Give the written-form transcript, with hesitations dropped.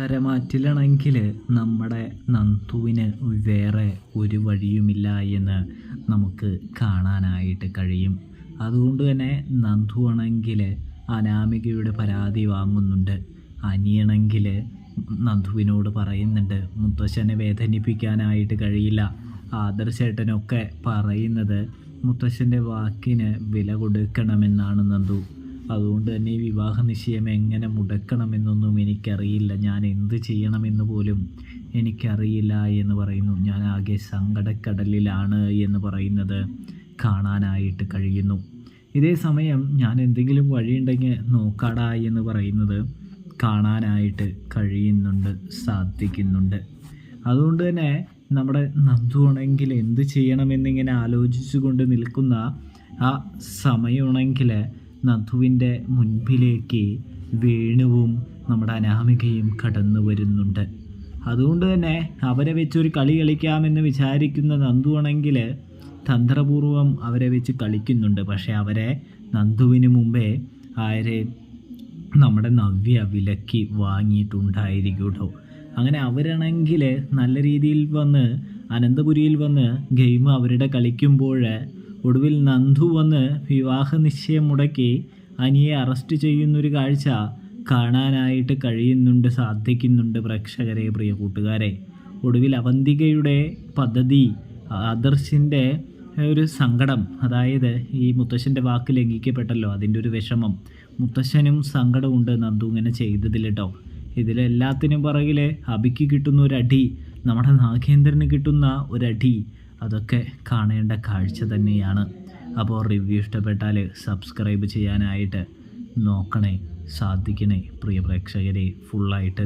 തരമാറ്റിലാണെങ്കിൽ നമ്മുടെ നന്ദുവിന് വേറെ ഒരു വഴിയുമില്ല എന്ന് നമുക്ക് കാണാനായിട്ട് കഴിയും. അതുകൊണ്ട് തന്നെ നന്ദു ആണെങ്കിൽ അനാമികയുടെ പരാതി വാങ്ങുന്നുണ്ട്. അനിയണെങ്കിൽ നന്ദുവിനോട് പറയുന്നുണ്ട് മുത്തശ്ശനെ വേദനിപ്പിക്കാനായിട്ട് കഴിയില്ല. ആദർശേട്ടനൊക്കെ പറയുന്നത് മുത്തശ്ശൻ്റെ വാക്കിന് വില കൊടുക്കണമെന്നാണ് നന്ദു. അതുകൊണ്ട് തന്നെ ഈ വിവാഹ നിശ്ചയം എങ്ങനെ മുടക്കണമെന്നൊന്നും എനിക്കറിയില്ല. ഞാൻ എന്ത് ചെയ്യണമെന്ന് പോലും എനിക്കറിയില്ല എന്ന് പറയുന്നു. ഞാൻ ആകെ സങ്കടക്കടലിലാണ് എന്ന് പറയുന്നത് കാണാനായിട്ട് കഴിയുന്നു. ഇതേ സമയം ഞാൻ എന്തെങ്കിലും വഴിയുണ്ടെങ്കിൽ നോക്കാടാ എന്ന് പറയുന്നത് കാണാനായിട്ട് കഴിയുന്നുണ്ട്, സാധിക്കുന്നുണ്ട്. അതുകൊണ്ട് തന്നെ നമ്മുടെ നന്ദു ആണെങ്കിൽ എന്ത് ചെയ്യണമെന്നിങ്ങനെ ആലോചിച്ചു കൊണ്ട് നിൽക്കുന്ന ആ സമയമാണെങ്കിൽ നന്ദുവിൻ്റെ മുൻപിലേക്ക് വേണുവും നമ്മുടെ അനാമികയും കടന്നു വരുന്നുണ്ട്. അതുകൊണ്ട് തന്നെ അവരെ വെച്ചൊരു കളി കളിക്കാമെന്ന് വിചാരിക്കുന്ന നന്ദു ആണെങ്കിൽ തന്ത്രപൂർവം അവരെ വെച്ച് കളിക്കുന്നുണ്ട്. പക്ഷേ അവരെ നന്ദുവിന് മുമ്പേ ആരെ നമ്മുടെ നവ്യ വിലക്കി വാങ്ങിയിട്ടുണ്ടായിരിക്കും കേട്ടോ. അങ്ങനെ അവരാണെങ്കിൽ നല്ല രീതിയിൽ വന്ന് അനന്തപുരിയിൽ വന്ന് ഗെയിം അവരുടെ കളിക്കുമ്പോൾ ഒടുവിൽ നന്ദു വന്ന് വിവാഹ നിശ്ചയം മുടക്കി അനിയെ അറസ്റ്റ് ചെയ്യുന്നൊരു കാഴ്ച കാണാനായിട്ട് കഴിയുന്നുണ്ട്, സാധിക്കുന്നുണ്ട് പ്രേക്ഷകരെ, പ്രിയ കൂട്ടുകാരെ. ഒടുവിൽ അവന്തികയുടെ പദ്ധതി, ആദർശിൻ്റെ ഒരു സങ്കടം, അതായത് ഈ മുത്തശ്ശൻ്റെ വാക്ക് ലംഘിക്കപ്പെട്ടല്ലോ, അതിൻ്റെ ഒരു വിഷമം, മുത്തശ്ശനും സങ്കടമുണ്ട് നന്ദു ഇങ്ങനെ ചെയ്തതിൽ കേട്ടോ. ഇതിലെല്ലാത്തിനും പുറകിൽ അബിക്ക് കിട്ടുന്ന ഒരടി, നമ്മുടെ നാഗേന്ദ്രന് കിട്ടുന്ന ഒരടി, അതൊക്കെ കാണേണ്ട കാഴ്ച തന്നെയാണ്. അപ്പോൾ റിവ്യൂ ഇഷ്ടപ്പെട്ടാൽ സബ്സ്ക്രൈബ് ചെയ്യാനായിട്ട് നോക്കണേ, സാധിക്കണേ പ്രിയ പ്രേക്ഷകരെ. ഫുള്ളായിട്ട്